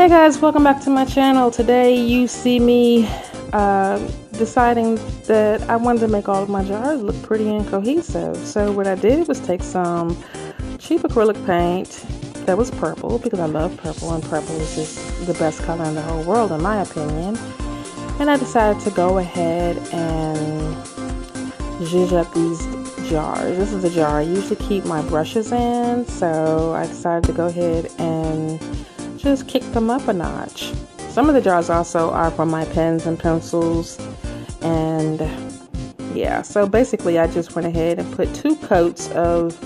Hey guys, welcome back to my channel. Today you see me deciding that I wanted to make all of my jars look pretty and cohesive. So what I did was take some cheap acrylic paint that was purple, because I love purple, and purple is just the best color in the whole world in my opinion. And I decided to go ahead and zhuzh up these jars. This is the jar I usually keep my brushes in, so I decided to go ahead and just kick them up a notch. Some of the jars also are from my pens and pencils, and yeah, so basically I just went ahead and put 2 coats of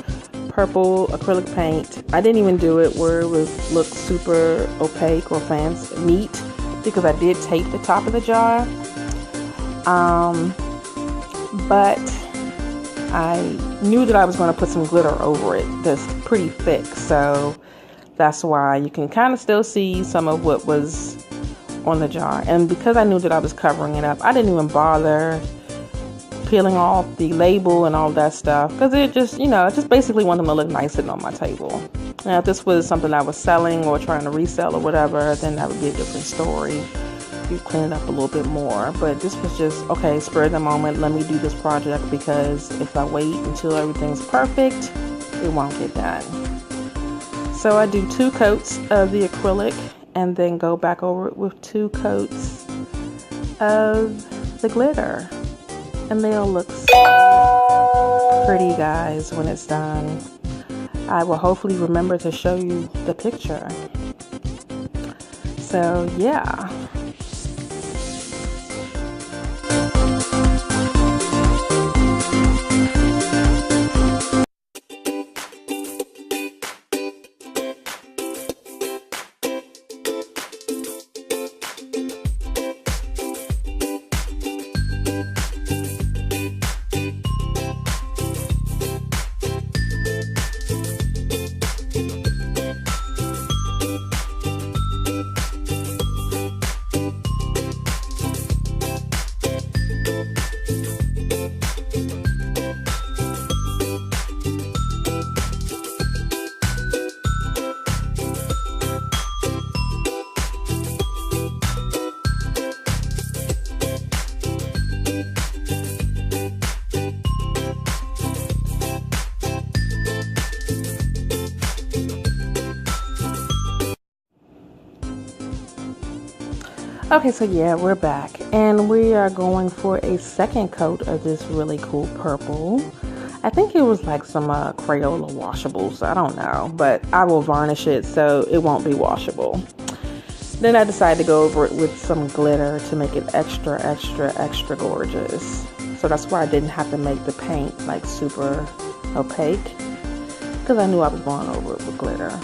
purple acrylic paint. I didn't even do it where it would look super opaque or fancy neat, because I did tape the top of the jar, but I knew that I was going to put some glitter over it that's pretty thick, so that's why you can kind of still see some of what was on the jar. And because I knew that I was covering it up, I didn't even bother peeling off the label and all that stuff, because it just, you know, I just basically want them to look nice sitting on my table. Now if this was something I was selling or trying to resell or whatever, then that would be a different story. You clean it up a little bit more, but this was just, okay, spur of the moment, let me do this project, because if I wait until everything's perfect, it won't get done. So I do 2 coats of the acrylic and then go back over it with 2 coats of the glitter. And they'll look so pretty, guys, when it's done. I will hopefully remember to show you the picture. So yeah. Okay, so yeah, we're back, and we are going for a second coat of this really cool purple. I think it was like some Crayola washables, I don't know, but I will varnish it so it won't be washable. Then I decided to go over it with some glitter to make it extra, extra, extra gorgeous. So that's why I didn't have to make the paint like super opaque, because I knew I was going over it with glitter.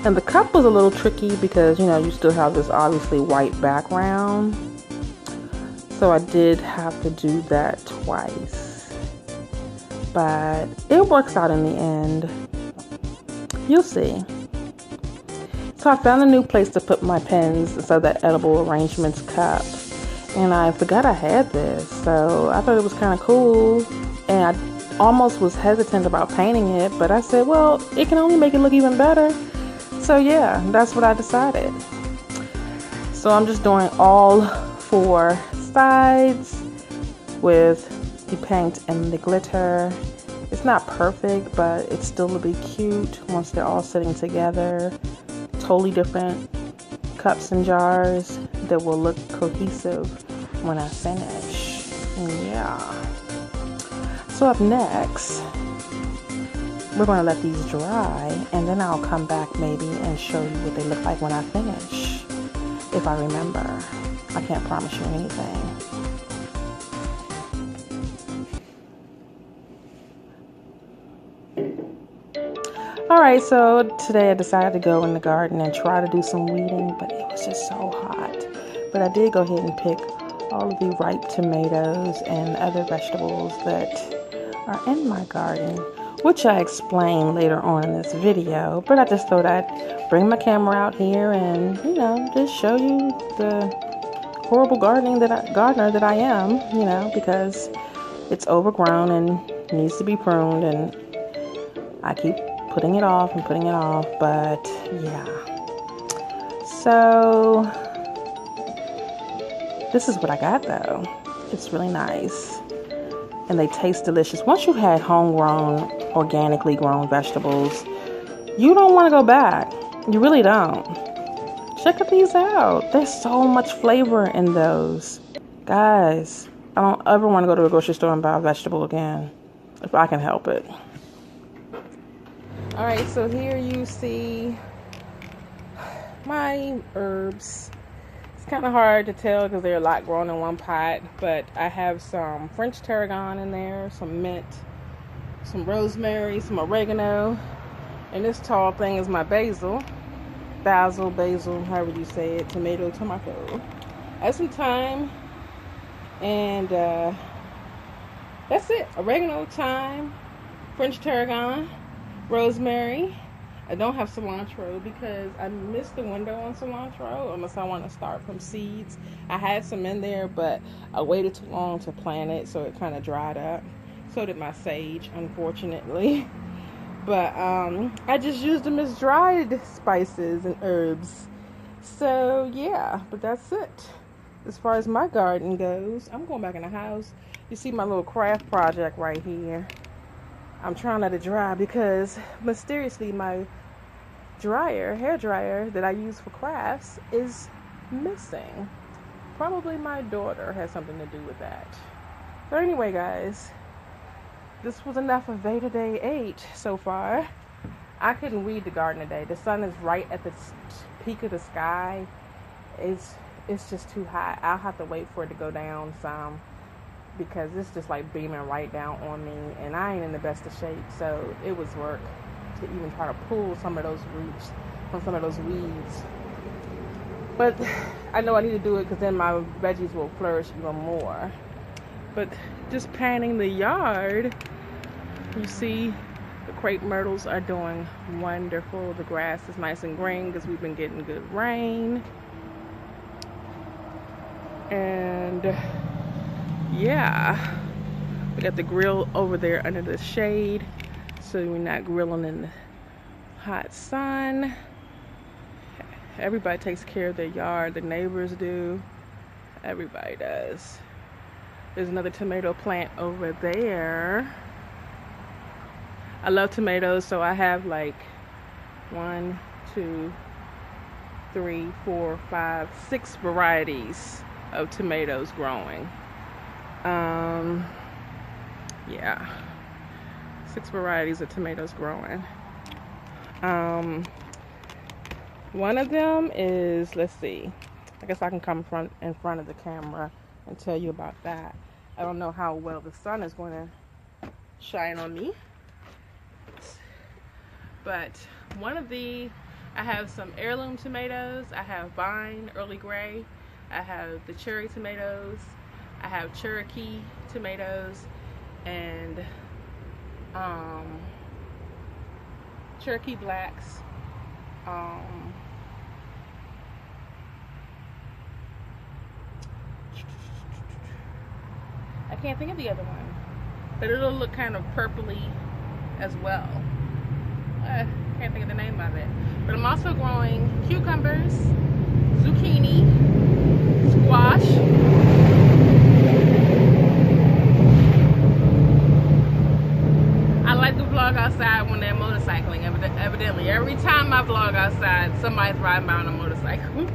And the cup was a little tricky because, you know, you still have this obviously white background. So I did have to do that twice. But it works out in the end. You'll see. So I found a new place to put my pens instead of that Edible Arrangements cup. And I forgot I had this. So I thought it was kind of cool. And I almost was hesitant about painting it. But I said, well, it can only make it look even better. So yeah, that's what I decided. So I'm just doing all 4 sides with the paint and the glitter. It's not perfect, but it's still will be cute once they're all sitting together. Totally different cups and jars that will look cohesive when I finish. Yeah. So up next, we're going to let these dry, and then I'll come back maybe and show you what they look like when I finish, if I remember. I can't promise you anything. Alright, so today I decided to go in the garden and try to do some weeding, but it was just so hot. But I did go ahead and pick all of the ripe tomatoes and other vegetables that are in my garden, which I explain later on in this video. But I just thought I'd bring my camera out here and, you know, just show you the horrible gardener that I am, you know, because it's overgrown and needs to be pruned, and I keep putting it off and putting it off, but yeah. So this is what I got though. It's really nice. And they taste delicious. Once you had homegrown, organically grown vegetables, you don't want to go back. You really don't. Check these out. There's so much flavor in those. Guys, I don't ever want to go to a grocery store and buy a vegetable again, if I can help it. Alright, so here you see my herbs. It's kind of hard to tell because there are a lot grown in one pot, but I have some French tarragon in there, some mint, some rosemary, some oregano, and this tall thing is my basil, however you say it, tomato. I have some thyme, and that's it. Oregano, thyme, French tarragon, rosemary. I don't have cilantro because I missed the window on cilantro unless I want to start from seeds. I had some in there, but I waited too long to plant it, so it kind of dried up. So did my sage, unfortunately. But I just used them as dried spices and herbs. So yeah, but that's it. As far as my garden goes, I'm going back in the house. You see my little craft project right here. I'm trying not to dry because mysteriously my hair dryer that I use for crafts is missing. Probably my daughter has something to do with that. But anyway, guys, this was enough of VEDA Day 8 so far. I couldn't weed the garden today. The sun is right at the peak of the sky. It's just too hot. I'll have to wait for it to go down some because it's just like beaming right down on me, and I ain't in the best of shape. So it was work to even try to pull some of those roots from some of those weeds. But I know I need to do it because then my veggies will flourish even more. But just panning the yard, you see the crepe myrtles are doing wonderful. The grass is nice and green because we've been getting good rain. And yeah, we got the grill over there under the shade, so we're not grilling in the hot sun. Everybody takes care of their yard. The neighbors do. Everybody does. There's another tomato plant over there. I love tomatoes, so I have like 1, 2, 3, 4, 5, 6 varieties of tomatoes growing. Yeah, 6 varieties of tomatoes growing. One of them is, let's see, I guess I can come in front of the camera and tell you about that. I don't know how well the sun is going to shine on me, but I have some heirloom tomatoes. I have vine early gray. I have the cherry tomatoes. I have Cherokee tomatoes and Cherokee blacks. I can't think of the other one, but it'll look kind of purpley as well. I can't think of the name of it. But I'm also growing cucumbers, zucchini, squash, I like to vlog outside when they're motorcycling. Evidently, every time I vlog outside, somebody's riding by on a motorcycle.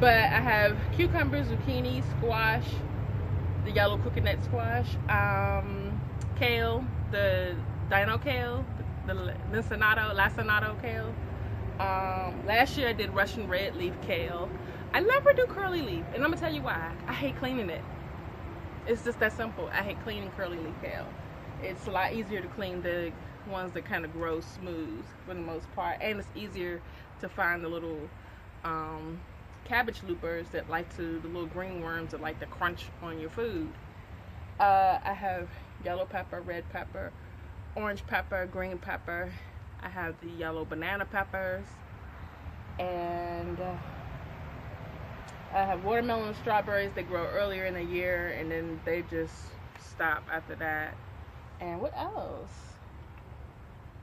But I have cucumbers, zucchini, squash, the yellow coconut squash, kale, the dino kale, the lacinato kale. Last year I did Russian red leaf kale. I never do curly leaf, and I'm gonna tell you why. I hate cleaning it. It's just that simple. I hate cleaning curly leaf kale. It's a lot easier to clean the ones that kind of grow smooth for the most part, and it's easier to find the little cabbage loopers that the little green worms that like to crunch on your food. I have yellow pepper, red pepper, orange pepper, green pepper. I have the yellow banana peppers, and I have watermelon and strawberries that grow earlier in the year, and then they just stop after that. And what else?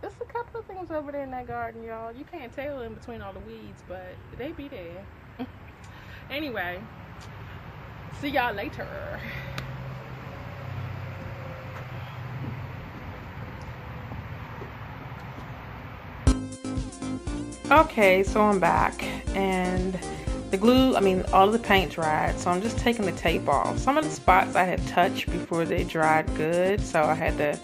There's a couple of things over there in that garden, y'all. You can't tell in between all the weeds, but they be there. Anyway, see y'all later. Okay, so I'm back, and the glue, all of the paint dried, so I'm just taking the tape off. Some of the spots I had touched before they dried good, so I had to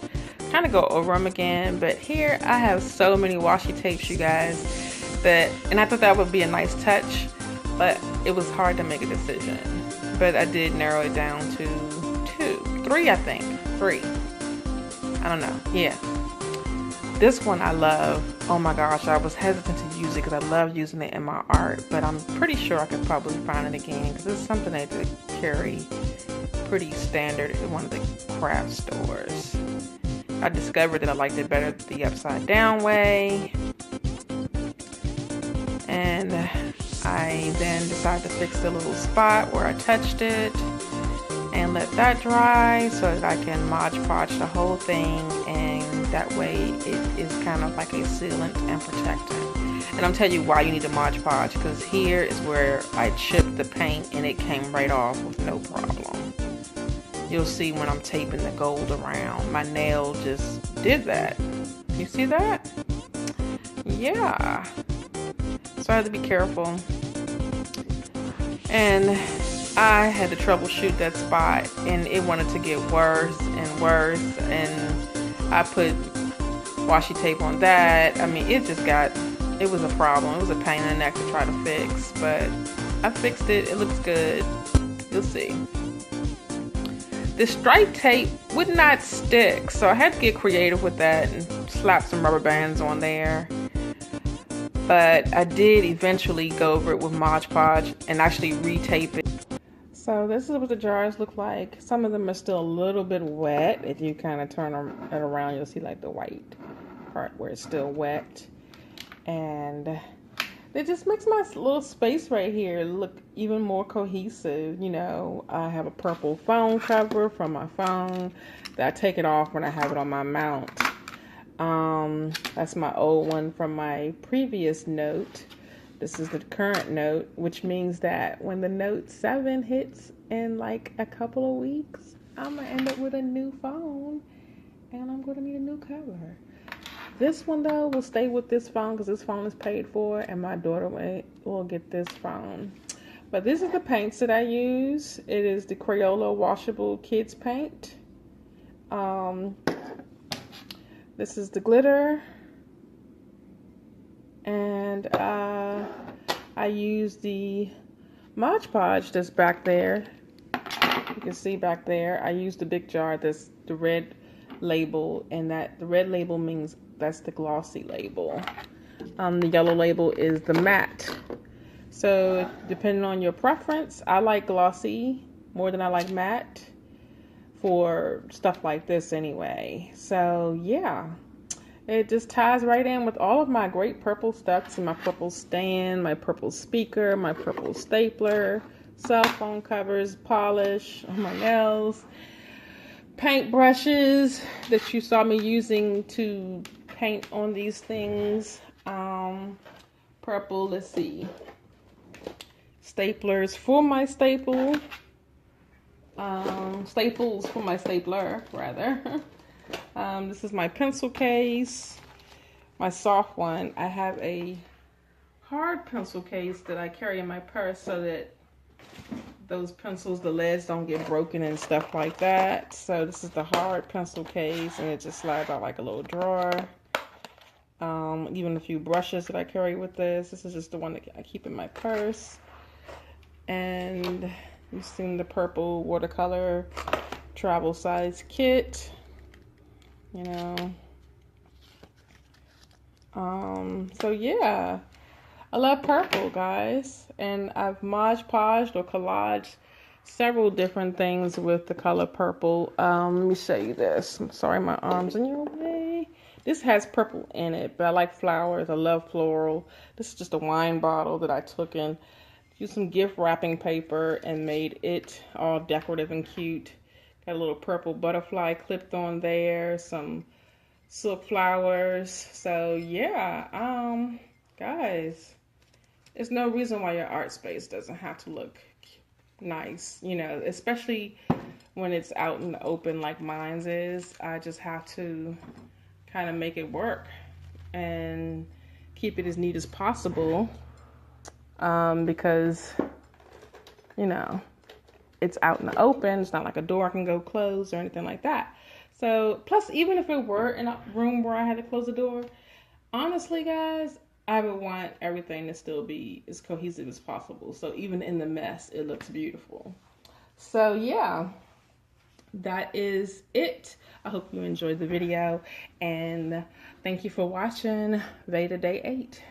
kind of go over them again. But here I have so many washi tapes, you guys, and I thought that would be a nice touch, but it was hard to make a decision. But I did narrow it down to three, I think. Three. I don't know. Yeah. This one I love. Oh my gosh, I was hesitant to use it because I love using it in my art, but I'm pretty sure I could probably find it again because it's something that they carry pretty standard at one of the craft stores. I discovered that I liked it better the upside down way, and I then decided to fix the little spot where I touched it and let that dry so that I can Mod Podge the whole thing, and that way it is kind of like a sealant and protectant. And I'm telling you why you need to Mod Podge, because here is where I chipped the paint and it came right off with no problem. You'll see when I'm taping the gold around, my nail just did that. You see that? Yeah. So I had to be careful. And I had to troubleshoot that spot, and it wanted to get worse and worse, and I put washi tape on that. It was a problem. It was a pain in the neck to try to fix, but I fixed it. It looks good. You'll see. The stripe tape would not stick, so I had to get creative with that and slap some rubber bands on there. But I did eventually go over it with Mod Podge and actually retape it. So this is what the jars look like. Some of them are still a little bit wet. If you kind of turn it around, you'll see like the white part where it's still wet. And it just makes my little space right here look even more cohesive. You know, I have a purple phone cover from my phone that I take it off when I have it on my mount. That's my old one from my previous note. This is the current note, which means that when the Note 7 hits in like a couple of weeks, I'm going to end up with a new phone, and I'm going to need a new cover. This one, though, will stay with this phone because this phone is paid for, and my daughter will get this phone. But this is the paints that I use. It is the Crayola washable kids paint. This is the glitter. And I use the Mod Podge that's back there. You can see back there. I use the big jar that's the red label, and the red label means that's the glossy label. The yellow label is the matte. So depending on your preference, I like glossy more than I like matte for stuff like this anyway. So yeah. It just ties right in with all of my great purple stuff. See my purple stand, my purple speaker, my purple stapler, cell phone covers, polish on my nails, paint brushes that you saw me using to paint on these things. Purple, let's see, staplers for my staple, staples for my stapler, rather. This is my pencil case, my soft one. I have a hard pencil case that I carry in my purse so that those pencils, the leads don't get broken and stuff like that. So this is the hard pencil case, and it just slides out like a little drawer. Even a few brushes that I carry with this. This is just the one that I keep in my purse. And you've seen the purple watercolor travel size kit. You know, so yeah, I love purple, guys, and I've Mod Podged or collaged several different things with the color purple. Let me show you this. I'm sorry, my arm's in your way. This has purple in it, but I like flowers. I love floral. This is just a wine bottle that I took and used some gift wrapping paper and made it all decorative and cute. Got a little purple butterfly clipped on there, some silk flowers. So yeah, guys, there's no reason why your art space doesn't have to look nice, you know, especially when it's out in the open like mine's is. I just have to kind of make it work and keep it as neat as possible, because, you know, it's out in the open. It's not like a door can go close or anything like that. So, plus, even if it were in a room where I had to close the door, honestly, guys, I would want everything to still be as cohesive as possible. So even in the mess, it looks beautiful. So yeah, that is it. I hope you enjoyed the video, and thank you for watching VEDA Day 8.